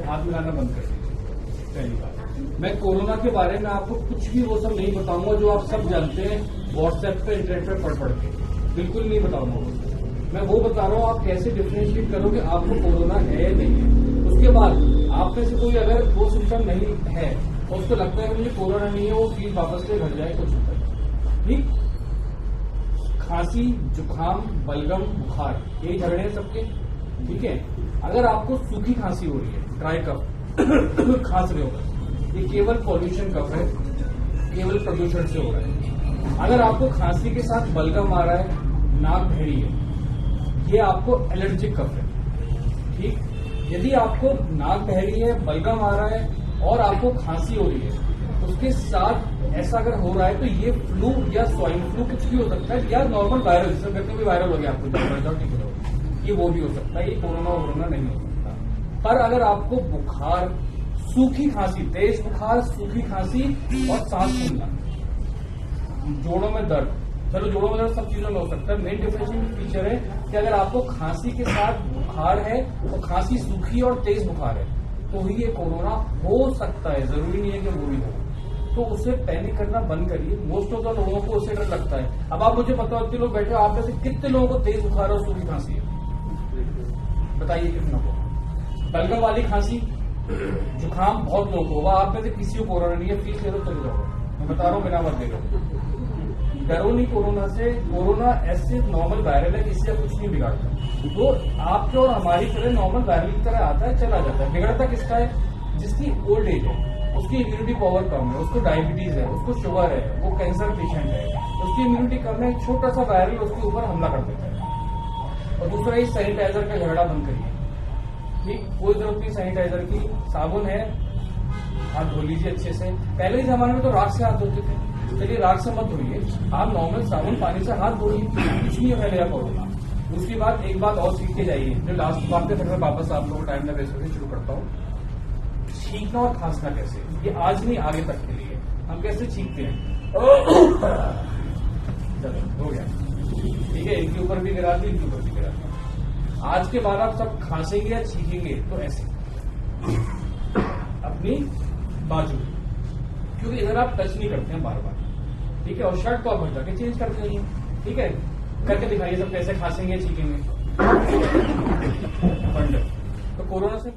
कि हाथ मिलाना बंद कर दीजिए। पहली बात, मैं कोरोना के बारे में आपको कुछ भी वो सब नहीं बताऊंगा जो आप सब जानते हैं व्हाट्सएप पे इंटरनेट पे पढ़ के, बिल्कुल नहीं बताऊंगा। मैं वो बता रहा हूँ आप कैसे डिफ्रेंशिएट करोगे आपको कोरोना है या नहीं है। उसके बाद आप में से कोई अगर वो सिम्टम नहीं है और उसको लगता है कि मुझे कोरोना नहीं है, वो फील वापस से घर जाए, कुछ होता है। ठीक, खांसी, जुकाम, बलगम, बुखार, यही झगड़े हैं सबके। ठीक है, अगर आपको सूखी खांसी हो रही है, ड्राई कफ खांस रहे हो, ये केवल पॉल्यूशन कफ है, केवल प्रदूषण से हो रहा है। अगर आपको खांसी के साथ बलगम आ रहा है, नाक बहरी है, ये आपको एलर्जिक कफ है। ठीक, यदि आपको नाक बहरी है, बलगम आ रहा है और आपको खांसी हो रही है, उसके साथ ऐसा अगर हो रहा है तो ये फ्लू या स्वाइन फ्लू कुछ भी हो सकता है, या नॉर्मल वायरल, जिसे कहते हैं वायरल हो गया आपको, ये वो भी हो सकता है, ये कोरोना नहीं हो सकता। पर अगर आपको बुखार, सूखी खांसी, तेज बुखार, सूखी खांसी और सांस फूलना, जोड़ों में दर्द, चलो जोड़ों में दर्द सब चीजों में हो सकता है। मेन डिफरेंशिएटिंग फीचर है कि अगर आपको खांसी के साथ बुखार है और खांसी सूखी और तेज बुखार है तो ही ये कोरोना हो सकता है, जरूरी नहीं है कि वो भी हो। तो उससे पैनिक करना बंद करिए। मोस्ट ऑफ द लोगों को उससे डर लगता है। अब आप मुझे बताओ, इतने लोग बैठे हो, आप में से कितने लोगों को तेज बुखार और सूखी खांसी है? बताइए कितना को। बलगम वाली खांसी, जुकाम बहुत लोगों को होगा, आप में से किसी को कोरोना नहीं है, फीस ले लो चले जाओ। मैं बता रहा हूँ, बिना मत दे लो, डरो नहीं कोरोना से। कोरोना ऐसे नॉर्मल वायरल है, किसी का कुछ नहीं बिगाड़ता। तो आपके और हमारी तरह नॉर्मल वायरल की तरह आता है, चला जाता है। बिगड़ता किसका है? जिसकी ओल्ड एज है, उसकी इम्यूनिटी पावर कम है, उसको डायबिटीज है, उसको शुगर है, वो कैंसर पेशेंट है, उसकी इम्यूनिटी कम है, छोटा सा वायरल उसके ऊपर हमला कर देता है। और दूसरा, ये सैनिटाइजर का झगड़ा बंद करिए। ठीक, कोई जरूरत नहीं सैनिटाइजर की, साबुन है, हाथ धो लीजिए अच्छे से। पहले के जमाने में तो राख से हाथ धोते थे, चलिए राख से मत धोइए, आप नॉर्मल साबुन पानी से हाथ धोइए, कुछ नहीं फैलेगा कोरोना। दूसरी बात, एक बात और सीख के जाइए, जो लास्ट बात के फिर वापस आप लोगों को टाइम लगे से शुरू करता हूँ। छींकना और खांसना कैसे, ये आज नहीं आगे तक के लिए। हम कैसे छींकते हैं? चलो हो गया, ठीक है, इनके ऊपर भी गिरा दी, इनके ऊपर भी गिरा दी। आज के बाद आप सब खांसेंगे या छींकेंगे तो ऐसे अपनी बाजू, क्योंकि इधर आप टच नहीं करते हैं बार बार। ठीक है, और शर्ट को आप हटा के चेंज करते रहिए। ठीक है, करके दिखाइए सब कैसे खांसेंगे, छींकेंगे। तो कोरोना से